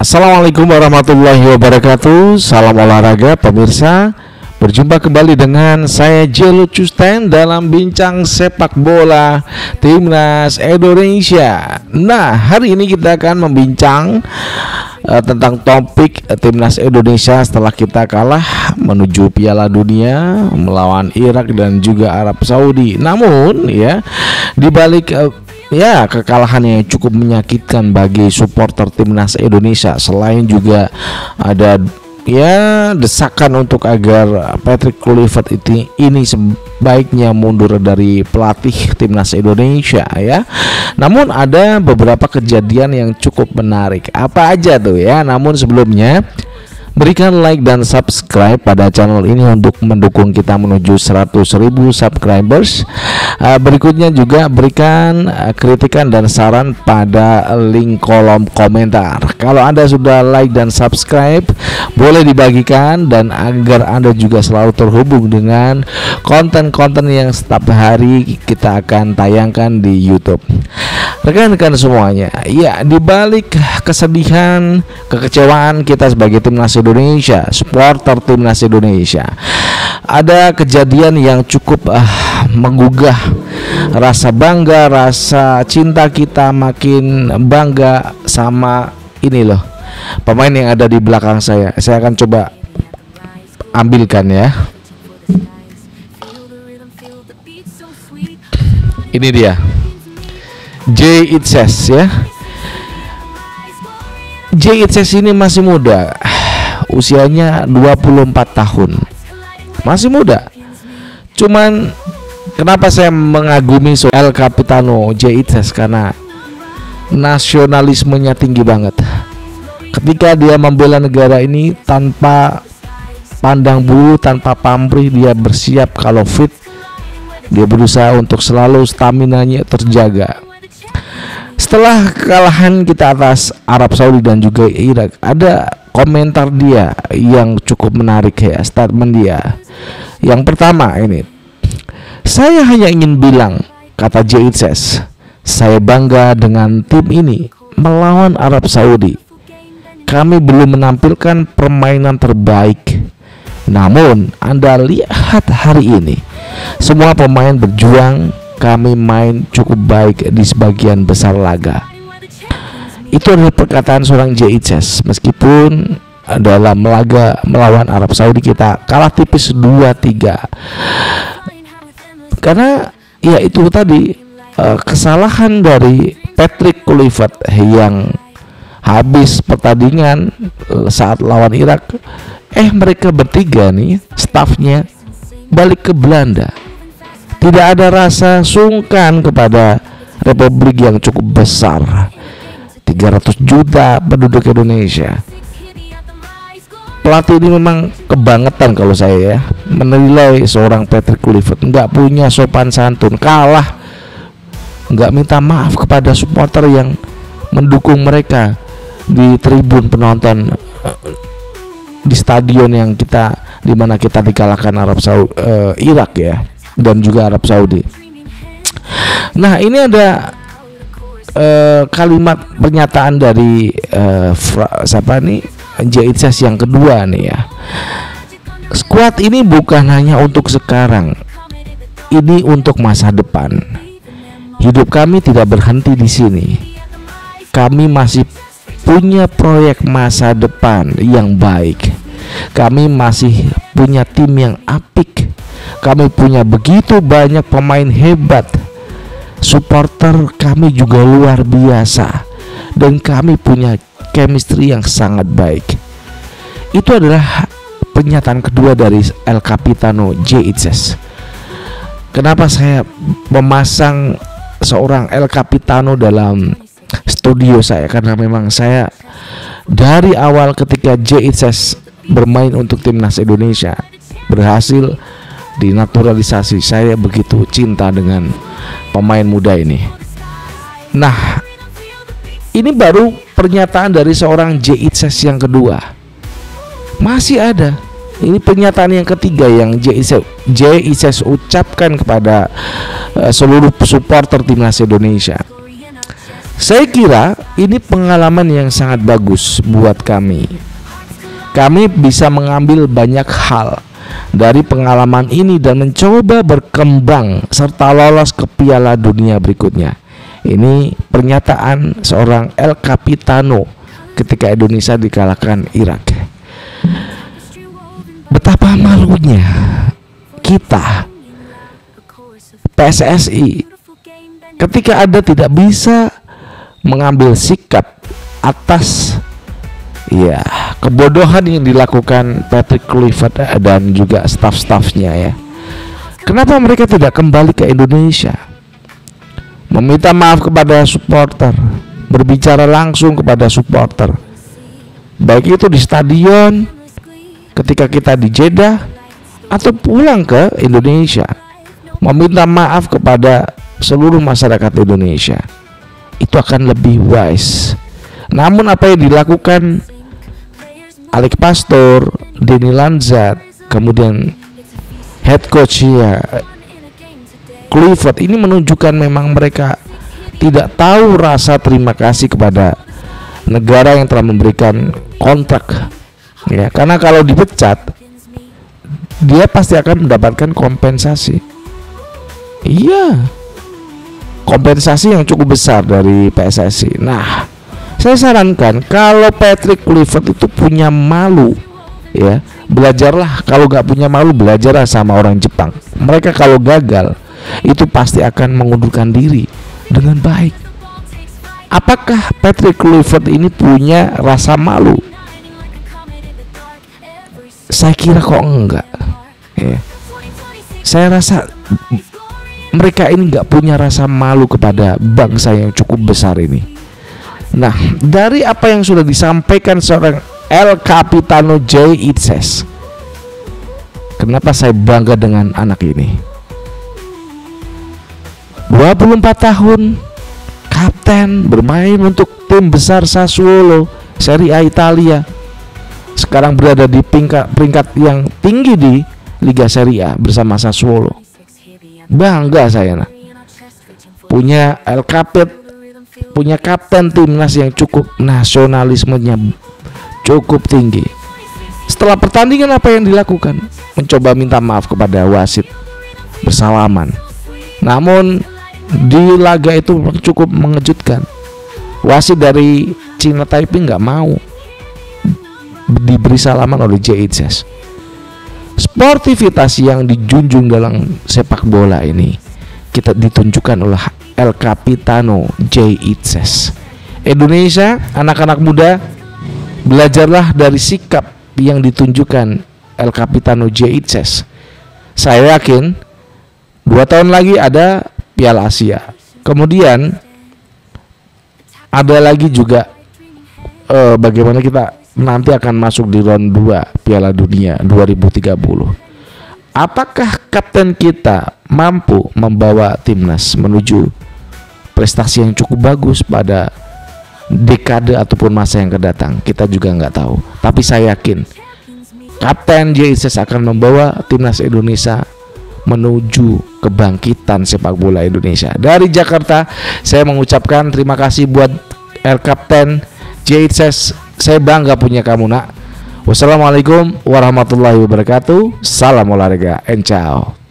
Assalamualaikum warahmatullahi wabarakatuh. Salam olahraga pemirsa. Berjumpa kembali dengan saya Jelo Custen dalam bincang sepak bola Timnas Indonesia. Nah, hari ini kita akan membincang tentang topik Timnas Indonesia setelah kita kalah menuju Piala Dunia melawan Irak dan juga Arab Saudi. Namun ya, di balik kekalahan yang cukup menyakitkan bagi supporter Timnas Indonesia, selain juga ada desakan untuk agar Patrick Kluivert ini sebaiknya mundur dari pelatih Timnas Indonesia ya. Namun ada beberapa kejadian yang cukup menarik. Apa aja tuh ya? Namun sebelumnya berikan like dan subscribe pada channel ini untuk mendukung kita menuju 100.000 subscribers. Berikutnya juga berikan kritikan dan saran pada link kolom komentar. Kalau Anda sudah like dan subscribe, boleh dibagikan, dan agar Anda juga selalu terhubung dengan konten-konten yang setiap hari kita akan tayangkan di YouTube. Rekan-rekan semuanya, ya, di balik kesedihan, kekecewaan kita sebagai Timnas Indonesia, supporter Timnas Indonesia, ada kejadian yang cukup menggugah rasa bangga, rasa cinta kita. Makin bangga sama ini loh, pemain yang ada di belakang saya. Saya akan coba ambilkan ya. Ini dia, Jay Itzes ya. Jay Itzes ini masih muda, usianya 24 tahun, masih muda. Cuman kenapa saya mengagumi El Capitano Jay Itzes? Karena nasionalismenya tinggi banget. Ketika dia membela negara ini tanpa pandang bulu, tanpa pamrih, dia bersiap. Kalau fit, dia berusaha untuk selalu staminanya terjaga. Setelah kekalahan kita atas Arab Saudi dan juga Irak, ada komentar dia yang cukup menarik ya, statement dia. Yang pertama ini, saya hanya ingin bilang, kata Jay Itzes, saya bangga dengan tim ini melawan Arab Saudi. Kami belum menampilkan permainan terbaik, namun Anda lihat hari ini, semua pemain berjuang. Kami main cukup baik di sebagian besar laga. Itu adalah perkataan seorang Jay Itzes. Meskipun dalam laga melawan Arab Saudi kita kalah tipis 2-3, karena ya itu tadi kesalahan dari Patrick Kluivert yang habis pertandingan saat lawan Irak, mereka bertiga nih stafnya balik ke Belanda. Tidak ada rasa sungkan kepada republik yang cukup besar, 300 juta penduduk Indonesia. Pelatih ini memang kebangetan kalau saya ya menilai seorang Patrick Kluivert. Nggak punya sopan santun, kalah nggak minta maaf kepada supporter yang mendukung mereka di tribun penonton di stadion yang dimana kita dikalahkan Irak ya, dan juga Arab Saudi. Nah, ini ada kalimat pernyataan dari Jay Itzes yang kedua nih ya. Skuad ini bukan hanya untuk sekarang, ini untuk masa depan. Hidup kami tidak berhenti di sini. Kami masih punya proyek masa depan yang baik. Kami masih punya tim yang apik. Kami punya begitu banyak pemain hebat. Supporter kami juga luar biasa, dan kami punya chemistry yang sangat baik. Itu adalah pernyataan kedua dari El Capitano Jay Itzes. Kenapa saya memasang seorang El Capitano dalam studio saya? Karena memang saya dari awal ketika Jay Itzes bermain untuk Timnas Indonesia berhasil dinaturalisasi, saya begitu cinta dengan pemain muda ini. Nah, ini baru pernyataan dari seorang Jay Itzes yang kedua. Masih ada, ini pernyataan yang ketiga yang Jay Itzes ucapkan kepada seluruh supporter Timnas Indonesia. Saya kira ini pengalaman yang sangat bagus buat kami. Kami bisa mengambil banyak hal dari pengalaman ini dan mencoba berkembang serta lolos ke Piala Dunia berikutnya. Ini pernyataan seorang El Capitano ketika Indonesia dikalahkan Irak. Betapa malunya kita PSSI ketika Anda tidak bisa mengambil sikap atas kebodohan yang dilakukan Patrick Kluivert dan juga staf-stafnya ya. Kenapa mereka tidak kembali ke Indonesia, meminta maaf kepada supporter, berbicara langsung kepada supporter, baik itu di stadion, ketika kita di Jeddah, atau pulang ke Indonesia, meminta maaf kepada seluruh masyarakat Indonesia. Itu akan lebih wise. Namun apa yang dilakukan Alex Pastor, Denny Lanzat, kemudian head coach Kluivert, ini menunjukkan memang mereka tidak tahu rasa terima kasih kepada negara yang telah memberikan kontrak ya. Karena kalau dipecat, dia pasti akan mendapatkan kompensasi. Iya, kompensasi yang cukup besar dari PSSI. Nah, saya sarankan kalau Patrick Kluivert itu punya malu ya, belajarlah. Kalau nggak punya malu, belajarlah sama orang Jepang. Mereka kalau gagal itu pasti akan mengundurkan diri dengan baik. Apakah Patrick Kluivert ini punya rasa malu? Saya kira kok enggak ya. Saya rasa mereka ini nggak punya rasa malu kepada bangsa yang cukup besar ini. Nah, dari apa yang sudah disampaikan seorang El Capitano J. Itzes, kenapa saya bangga dengan anak ini? 24 tahun, kapten, bermain untuk tim besar Sassuolo, Serie A Italia. Sekarang berada di peringkat yang tinggi di Liga Serie A bersama Sassuolo. Bangga saya nah. Punya punya kapten timnas yang cukup nasionalismenya cukup tinggi. Setelah pertandingan apa yang dilakukan? Mencoba minta maaf kepada wasit, bersalaman. Namun di laga itu cukup mengejutkan. Wasit dari Cina Taipei nggak mau diberi salaman oleh J. Itzes. Sportivitas yang dijunjung dalam sepak bola ini kita ditunjukkan oleh El Capitano J. Itzes. Indonesia, anak-anak muda, belajarlah dari sikap yang ditunjukkan El Capitano J. Itzes. Saya yakin 2 tahun lagi ada Piala Asia. Kemudian ada lagi juga bagaimana kita nanti akan masuk di round 2 Piala Dunia 2030. Apakah kapten kita mampu membawa timnas menuju prestasi yang cukup bagus pada dekade ataupun masa yang kedatang? Kita juga nggak tahu. Tapi saya yakin Kapten J. Itzes akan membawa timnas Indonesia menuju kebangkitan sepak bola Indonesia. Dari Jakarta, saya mengucapkan terima kasih buat Kapten J. Itzes. Saya bangga punya kamu nak. Wassalamualaikum warahmatullahi wabarakatuh. Salam olahraga and ciao.